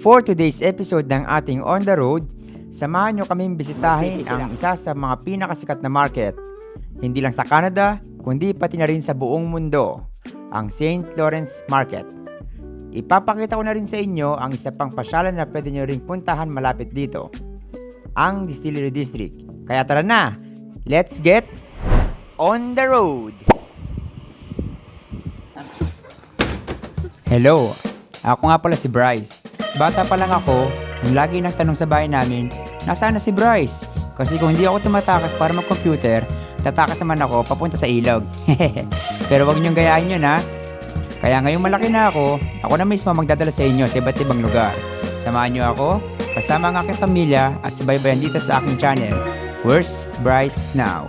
For today's episode ng ating On The Road, samahan nyo kaming bisitahin ang isa sa mga pinakasikat na market, hindi lang sa Canada, kundi pati na rin sa buong mundo, ang St. Lawrence Market. Ipapakita ko na rin sa inyo ang isa pang pasyalan na pwede nyo ring puntahan malapit dito, ang Distillery District. Kaya tara na, let's get on the road! Hello, ako nga pala si Bryce. Bata pa lang ako, ang lagi nagtanong sa bahay namin, nasaan na si Bryce? Kasi kung hindi ako tumatakas para mag-computer, tatakas naman ako papunta sa ilog. Pero wag niyong gayahin yun ha. Kaya ngayong malaki na ako na mismo magdadala sa inyo sa iba't ibang lugar. Samahan niyo ako, kasama ang aking pamilya at subaybayan dito sa aking channel, Where's Bryce Now?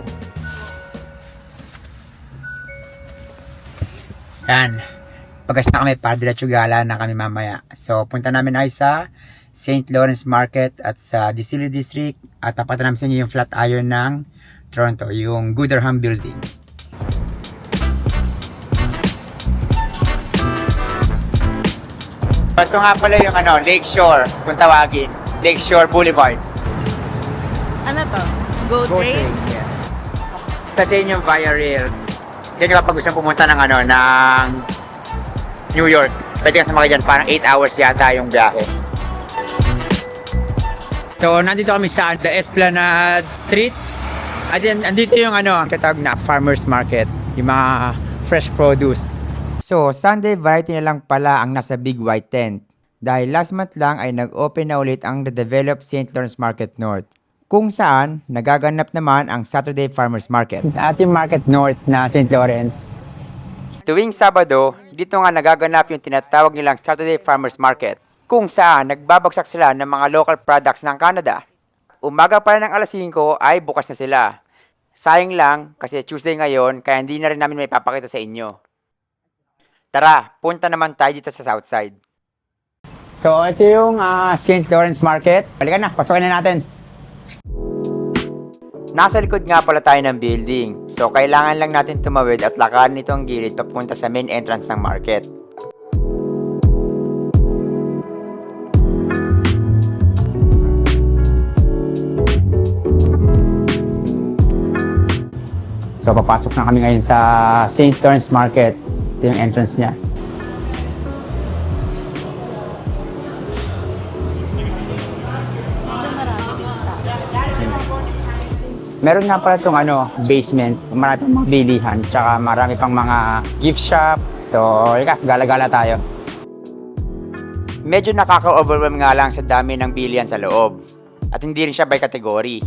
Yan. Pagkas na kami, para diretso gala na kami mamaya. So, punta namin ay sa St. Lawrence Market at sa Distillery District at tapatan namin sa inyo yung flat iron ng Toronto, yung Gooderham Building. Ito nga pala yung Lakeshore, kung tawagin. Lakeshore Boulevard. Ano to? Go train? Yeah. Kasi yun yung via rail. Yan yung kapag gusto pumunta ng ng New York. Pwede ka sumakay dyan, parang 8 hours yata yung biyahe. So, nandito kami sa the Esplanade Street. At yan, andito yung katawag na farmer's market. Yung mga fresh produce. So, Sunday variety na lang pala ang nasa Big White Tent. Dahil last month lang ay nag-open na ulit ang the-developed St. Lawrence Market North. Kung saan, nagaganap naman ang Saturday Farmer's Market. At yung Market North na St. Lawrence. Tuwing Sabado, dito nga nagaganap yung tinatawag nilang Saturday Farmers Market, kung saan nagbabagsak sila ng mga local products ng Canada. Umaga pa ng alas 5 ay bukas na sila. Sayang lang kasi Tuesday ngayon kaya hindi na rin namin may papakita sa inyo. Tara, punta naman tayo dito sa Southside. So ito yung St. Lawrence Market. Balikan na, pasukin na natin. Nasa likod nga pala tayo ng building, so kailangan lang natin tumawid at lakarin ito ang gilid papunta sa main entrance ng market. So papasok na kami ngayon sa St. Lawrence Market. Ito yung entrance niya. Medyo marami dito. Meron nga pala itong basement, marami pang mga bilihan, tsaka marami pang mga gift shop. So, gala-gala tayo. Medyo nakaka-overwhelm nga lang sa dami ng bilihan sa loob. At hindi rin siya by category.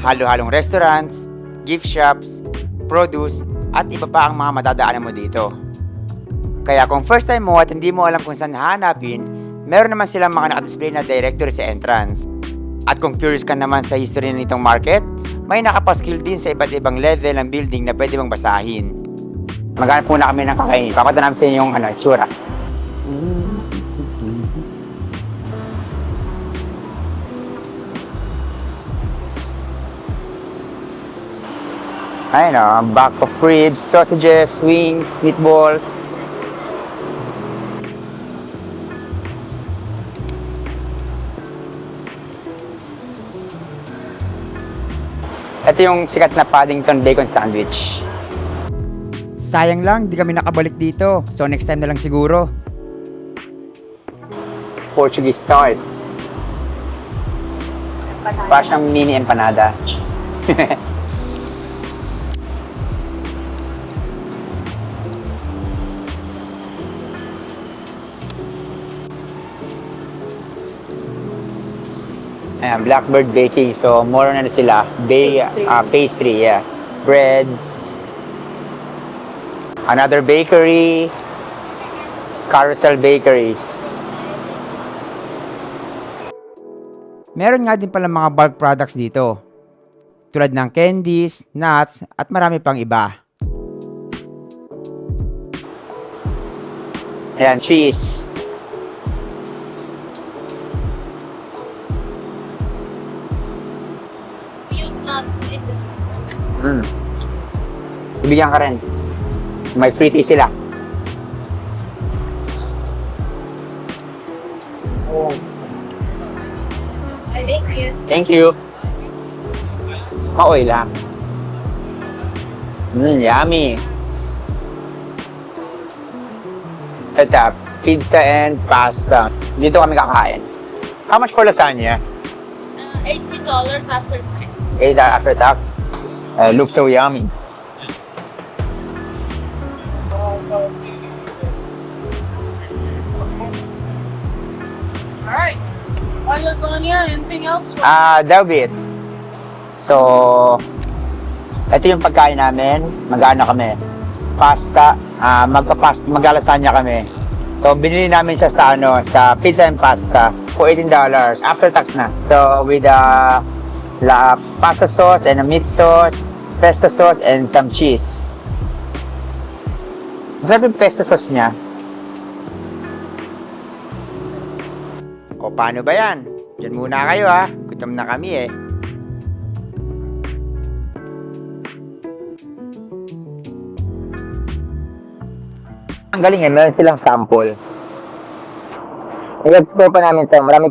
Halo-halong restaurants, gift shops, produce, at iba pa ang mga madadaanan mo dito. Kaya kung first time mo at hindi mo alam kung saan hahanapin, meron naman silang mga nakadisplay na directory sa entrance. At kung curious ka naman sa history nitong market, may nakapaskil din sa iba't ibang level ng building na pwede mong basahin. Maghanap muna kami ng kakainin. Papata namin sa inyo yung itsura. Ayun back of ribs, sausages, wings, meatballs. Ito yung sikat na Paddington Bacon Sandwich. Sayang lang, di kami nakabalik dito. So next time na lang siguro. Portuguese tart. Para siyang mini empanada. Ayan, Blackbird Baking. So, more on sila. Pastry, yeah. Breads. Another bakery. Carousel Bakery. Meron nga din pala mga bulk products dito. Tulad ng candies, nuts, at marami pang iba. Ayan, cheese. Ibigyan ka rin. May free tea sila. Thank you. Thank you. Maoy lang. Yummy. Ito, pizza and pasta. Dito kami kakain. How much for lasagna? $18 after tax. $8 after tax. Looks so yummy. Alright. One lasagna, anything else? That'll be it. So, ito yung pagkain namin. Mag-ano kami? Pasta. Maglalasanya kami. So, binili namin siya sa sa pizza and pasta for $18 after tax na. So, with la pasta sauce and a meat sauce, pesto sauce, and some cheese. Masarap yung pesto sauce niya. O, paano ba yan? Diyan muna kayo ha. Gutom na kami eh. Ang galing eh, meron silang sample. I-explore pa namin ito. Marami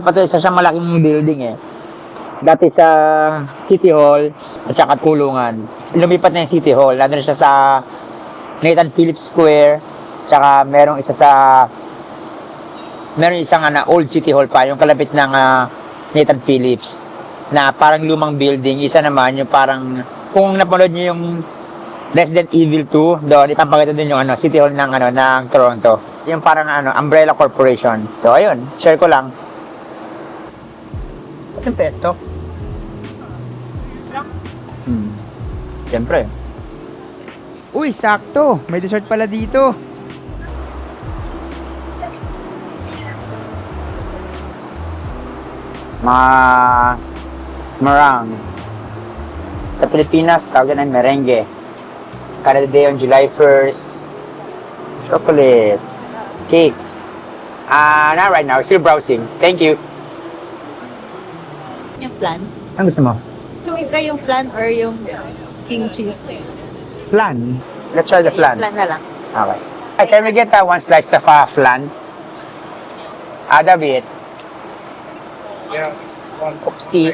pa ito. Isa siyang malaking building eh. Dati sa City Hall at saka kulungan. Lumipat na yung City Hall. Nandun siya sa Nathan Phillips Square. Tsaka merong isang old City Hall pa. Yung kalapit ng Nathan Phillips. Na parang lumang building. Isa naman yung parang, kung napanood nyo yung Resident Evil 2, doon ipapakita din yung City Hall ng Toronto. Yung parang Umbrella Corporation. So ayun, share ko lang. Yung pesto? Siyempre. Uy, sakto. May dessert pala dito. Meringue. Sa Pilipinas, tawag yan ay merengue. Canada Day on July 1st. Chocolate. Cakes. Not right now. Still browsing. Thank you. Yung flan. Ano gusto mo? So, may try yung flan or yung king cheese? Flan. Let's try the flan. Flan na lang. Okay. Can we get one slice of flan? That'll be it. Oopsie.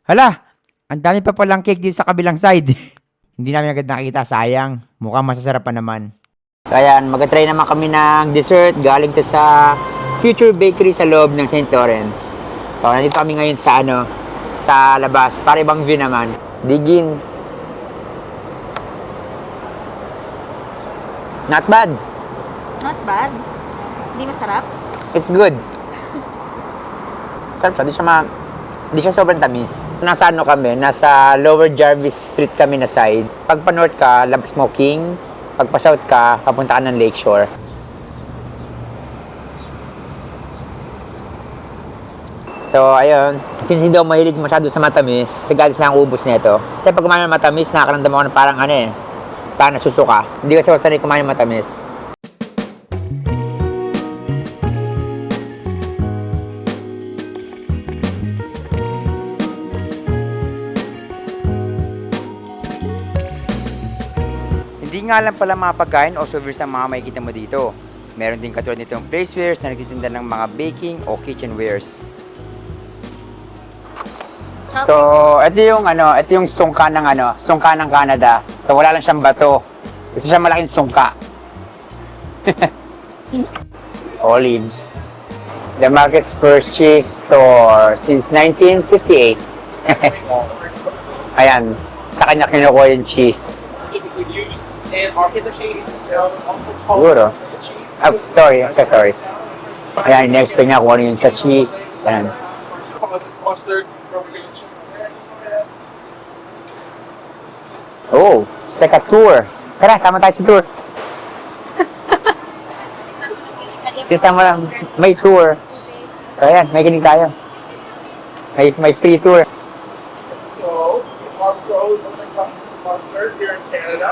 Hala, ang dami pa palang cake dito sa kabilang side. Hindi namin agad nakita, sayang. Mukhang masasarap pa naman. So ayan, mag-try naman kami ng dessert. Galing to sa Future Bakery sa loob ng St. Lawrence. So nandito kami ngayon sa sa labas. Para ibang view naman. Digin. Not bad. Not bad. Hindi masarap. It's good. Sarap siya. Hindi siya sobrang tamis. Nasa kami? Nasa Lower Jarvis Street kami na side. Pag pa-north ka, labas mo King. Pag pa-south ka, papunta ka ng Lakeshore. So, ayun. Since hindi ako mahilig masyado sa matamis, sigalis na ang ubos nito. Kasi pag kumain ng matamis, nakakaramdam ako na parang parang nasusuka. Hindi kasi ako sanay kumain ng matamis. Hindi nga lang pala mga pagkain o souvenirs ang mga makikita mo dito. Meron din katulad nitong placewares na nagtitinda ng mga baking o kitchenwares. So, ito yung sungka ng Canada. So, wala lang siyang bato. Isa siyang malaking sungka. Olives. The market's first cheese store since 1958. Ayan, sa kanya kinukuha yung cheese. Siguro. Oh, sorry. I'm so sorry. Ayan, in-explain niya kung ano yun sa cheese. Ayan. Oh, it's like a tour. Tara, sama tayo sa tour. Kasama lang, may tour. So, ayan, may kinig tayo. May free tour.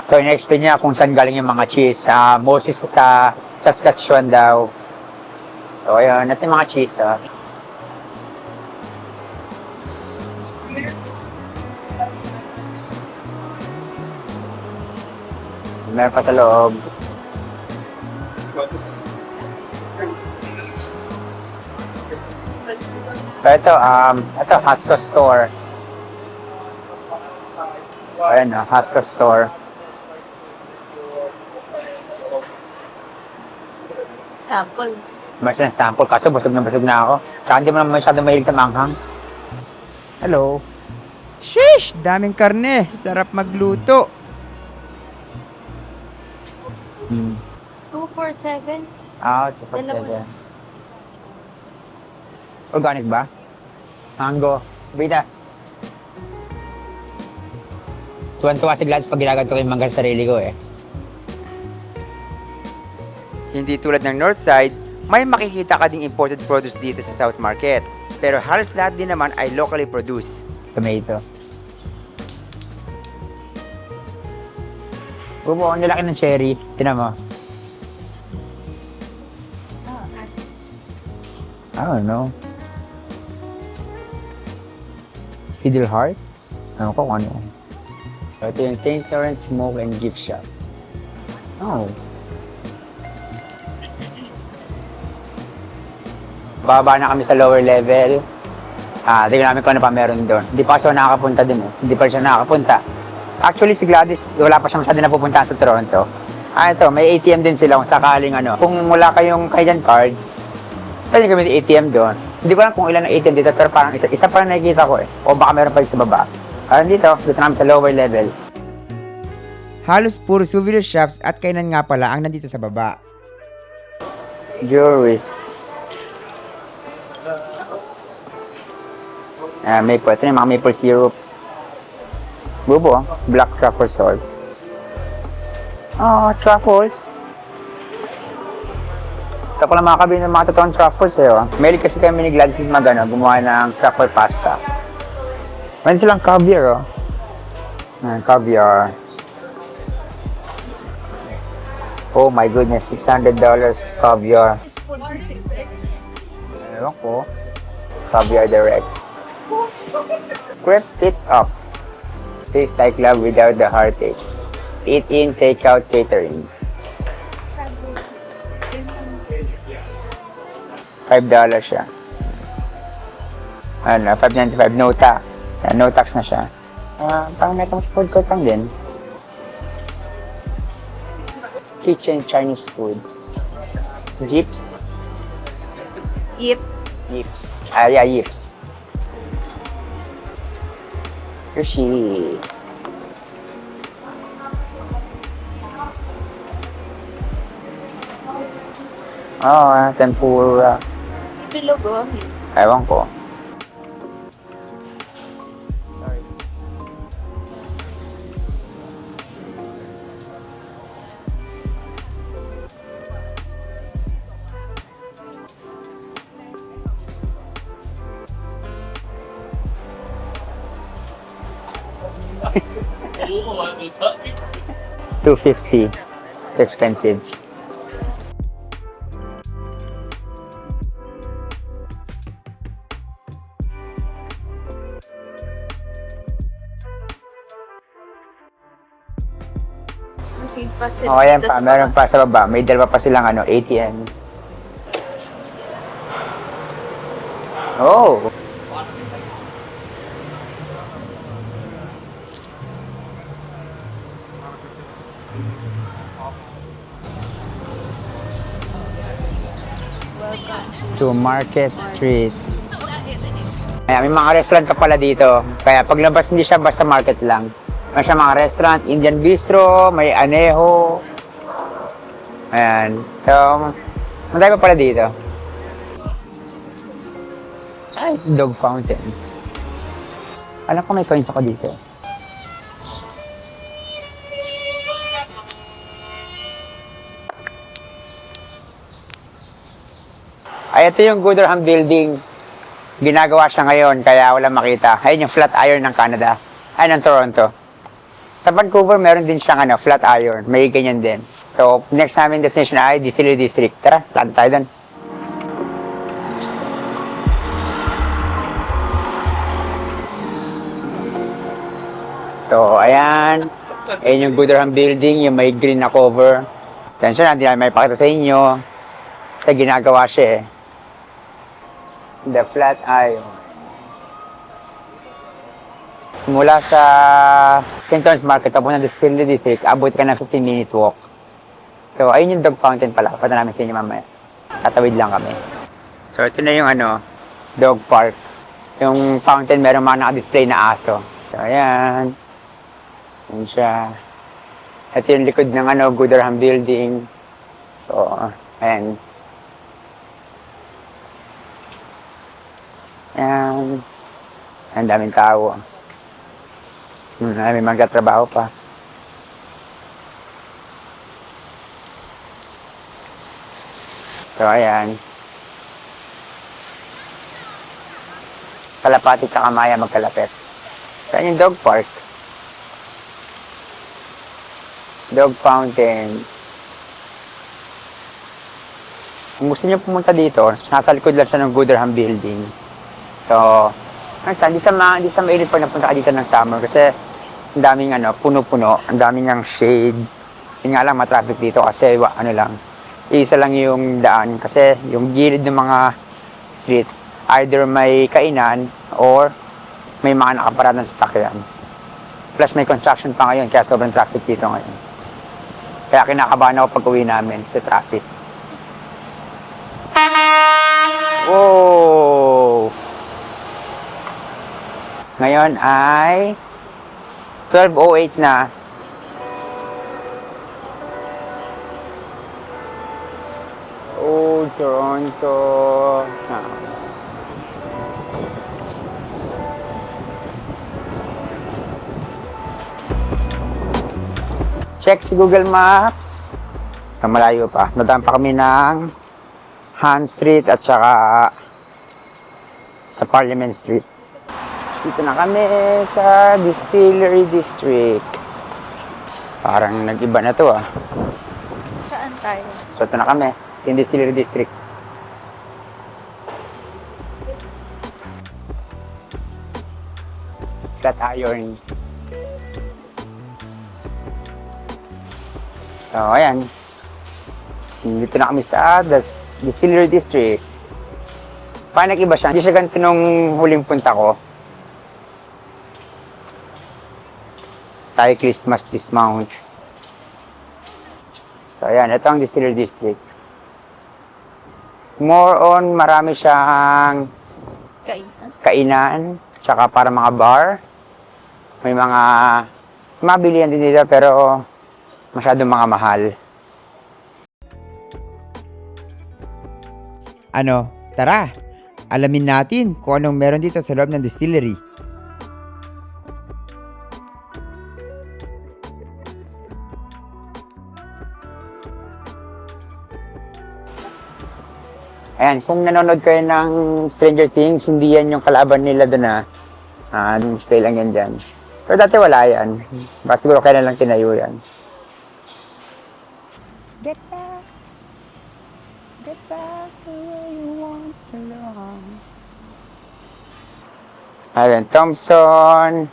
So, in-explain niya kung saan galing yung mga cheese. Mostly sa Saskatchewan daw. So, ayun. Ito yung mga cheese. Meron pa sa loob. So ito hot sauce store. So ayan hot sauce store. Sample. Mas ng sample, kaso busog na ako. Tsaka hindi mo naman masyadong mahilig sa manghang. Hello. Sheesh! Daming karne. Sarap magluto. 247. Ah, 247. Organic ba? Mango. Bita. Tuwan-tuwa si Gladys pag ginaganto ko yung mangga sa sarili ko eh. Hindi tulad ng Northside, may makikita ka ding imported produce dito sa South Market. Pero halos lahat din naman ay locally produced. Tomato. Bubo, ang lalaki ng cherry. Tinan mo. I don't know. Fiddle Hearts? Ano ko kung ano. Ito yung St. Lawrence Smoke and Gift Shop. Oh. Bababa na kami sa lower level. Tingnan namin kung ano pa meron doon. Hindi pa siya nakakapunta din eh. Hindi pa siya nakakapunta. Actually, si Gladys, wala pa siya masyado napupuntahan sa Toronto. Ito, may ATM din sila kung sakaling ano. Kung wala kayong Kaidan card, pwede kami may ATM doon. Hindi ko alam kung ilan ang ATM dito, pero parang isa pa lang nakikita ko eh. O baka meron pa sa baba. Dito namin sa lower level. Halos puro souvenir shops at kainan nga pala ang nandito sa baba. Jewelries. Maple. Ito yung mga maple syrup. Bubo, black truffle salt. Oh, truffles. Ito ko lang makakabili ng mga totoong truffles eh. Oh. Mahilig kasi kami ni Gladys gumawa ng truffle pasta. Meron silang caviar, oh. Caviar. Oh my goodness, $600 caviar. This food for 60. Ewan ko. Caviar direct. Crepe it up. Tastes like love without the heartache. Eat in, take out, catering. $5 siya. Ano, $5.95, no tax. No tax na siya. Parang natin sa food court lang din. Kitchen Chinese food. Jeeps. Yips. Yips. Yeah, yips. Sushi. Tempura. Bilog oh. Ewan ko. $250. Expensive. Ayan pa, meron pa sa baba. May dalawa pa silang ATM. Oh! To Market Street. Ayan, may mga restaurant ka pala dito. Kaya paglabas hindi siya basta market lang. May siya mga restaurant, Indian Bistro, may Aneho. Ayan. So, madami pa pala dito. Saan? Dog fountain. Alam ko may coins ako dito. Ay, ito yung Gooderham Building. Ginagawa siya ngayon, kaya wala makita. Ayun yung flat iron ng Canada. Ay, ng Toronto. Sa Vancouver, meron din siyang flat iron. May ganyan din. So, next namin destination ay Distillery District. Tara, lalo tayo doon. So, ayan. Ayan yung Gooderham Building, yung may green na cover. Sensya na, hindi namin may pakita sa inyo. Kasi ginagawa siya eh. The Flat Iron. Mula sa St. John's Market, papunta ng Distillery District, abot ka ng 15-minute walk. So, ayun yung dog fountain pala. Pata namin sa inyo mamaya. Tatawid lang kami. So, ito na yung dog park. Yung fountain, meron mga naka-display na aso. So, ayan. Ayan siya. Ito yung likod ng Gooderham Building. So, ayan. Ayan. Ang daming tao. May magtatrabaho pa. So, ayan. Kalapati ka kamaya magkalapit. So, ayan yung dog park. Dog fountain. Kung gusto niyo pumunta dito, nasa likod lang siya ng Gooderham Building. So, hindi siya mainit pag napunta ka dito ng summer kasi ang daming puno-puno, ang daming ang shade. Yun nga lang, matraffic dito kasi isa lang yung daan kasi yung gilid ng mga street, either may kainan or may mga nakaparadang sasakyan. Plus may construction pa ngayon kaya sobrang traffic dito ngayon. Kaya kinakabahan ako pag uwi namin sa traffic. Whoa! Ngayon ay 12:08 na. Oh, Toronto. Check si Google Maps. Malayo pa. Nadaan pa kami ng Han Street at saka sa Parliament Street. Dito na kami sa Distillery District. Parang nag-iba na to ah. Saan tayo? So ito na kami, in Distillery District. Flat Iron. So ayan. Dito na kami sa Distillery District. Parang nag-iba siya. Hindi siya ganito nung huling punta ko. Cyclist must dismount. So, ayan. Ito ang Distillery District. More on, marami siyang kainan. Tsaka para mga bar. May mga mabilihan din dito pero masyadong mga mahal. Tara, alamin natin kung anong meron dito sa loob ng distillery. Ayan, kung nanonood kayo ng Stranger Things, hindi yan yung kalaban nila doon na display lang yan dyan. Pero dati wala yan. Baka siguro kaya na lang tinayo yan. Get back to where you once belong. Ayan, Thompson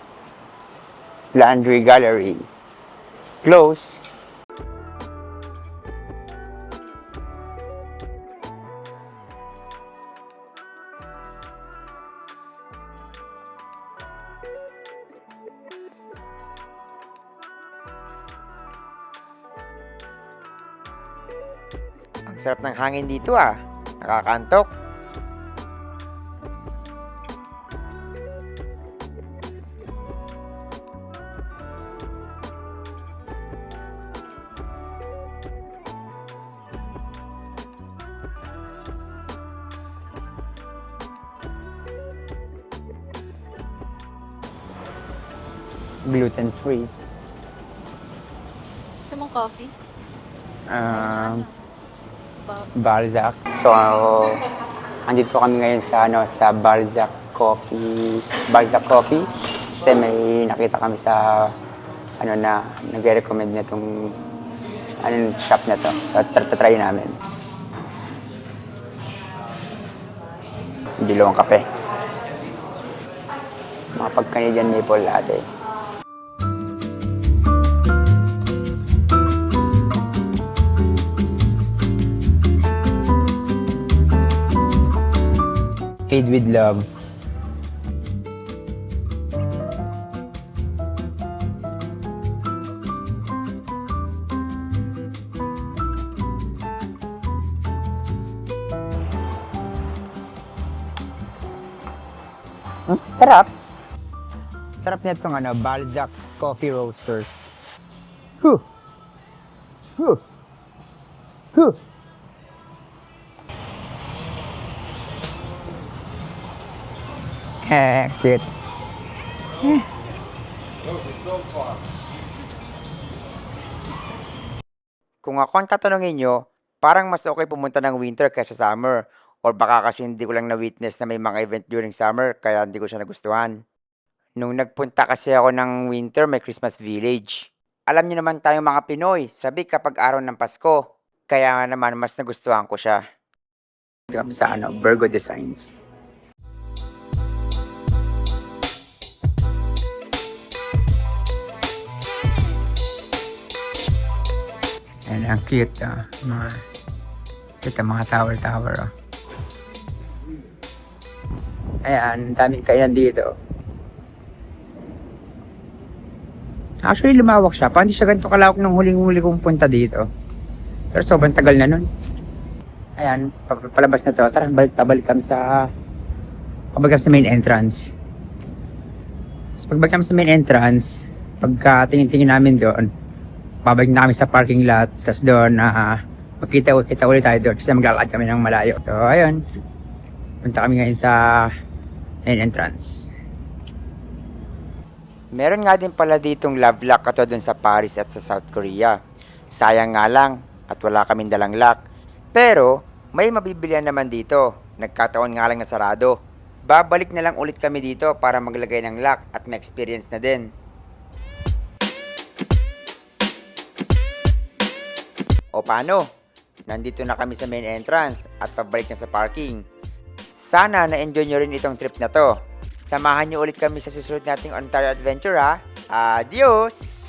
Laundry Gallery. Close. Ang sarap ng hangin dito ah. Nakakantok. Gluten-free. Gusto mong coffee? Balzac. So, andito kami ngayon sa Balzac Coffee. Kasi may nakita kami sa na nagre-recommend na itong shop na to. So, try namin. Dilawang kape. Mga pag-Canadian maple latte. Made with love. Sarap. Sarap na itong Balzac's Coffee Roasters. Huh. Huh. Huh. Cute. Kung ako ang tatanungin nyo, parang mas okay pumunta ng winter kaysa summer. Or baka kasi hindi ko lang na-witness na may mga event during summer kaya hindi ko siya nagustuhan. Nung nagpunta kasi ako ng winter, may Christmas Village. Alam niyo naman tayong mga Pinoy, sabi kapag araw ng Pasko. Kaya nga naman mas nagustuhan ko siya. Dito kami sa Virgo Designs. And ang cute, mga tower. Oh. Ayan, daming kainan dito. Actually, lumawak siya. Parang hindi siya ganito kalawak nung huling-huli kong punta dito. Pero sobrang tagal na nun. Ayan, palabas na to. Tara, balik kami sa main entrance. So, pagbalik kami sa main entrance, pagka tingin-tingin namin doon, babalik na kami sa parking lot, tapos doon, magkita ulit tayo doon kasi maglalakad kami ng malayo. So, ayun. Punta kami ngayon sa main entrance. Meron nga din pala ditong love lock kato dun sa Paris at sa South Korea. Sayang nga lang at wala kaming dalang lock. Pero may mabibilihan naman dito. Nagkataon nga lang na sarado. Babalik na lang ulit kami dito para maglagay ng lock at ma-experience na din. O paano? Nandito na kami sa main entrance at pabalik na sa parking. Sana na-enjoy nyo rin itong trip na to. Samahan nyo ulit kami sa susunod nating Ontario Adventure ha. Adios!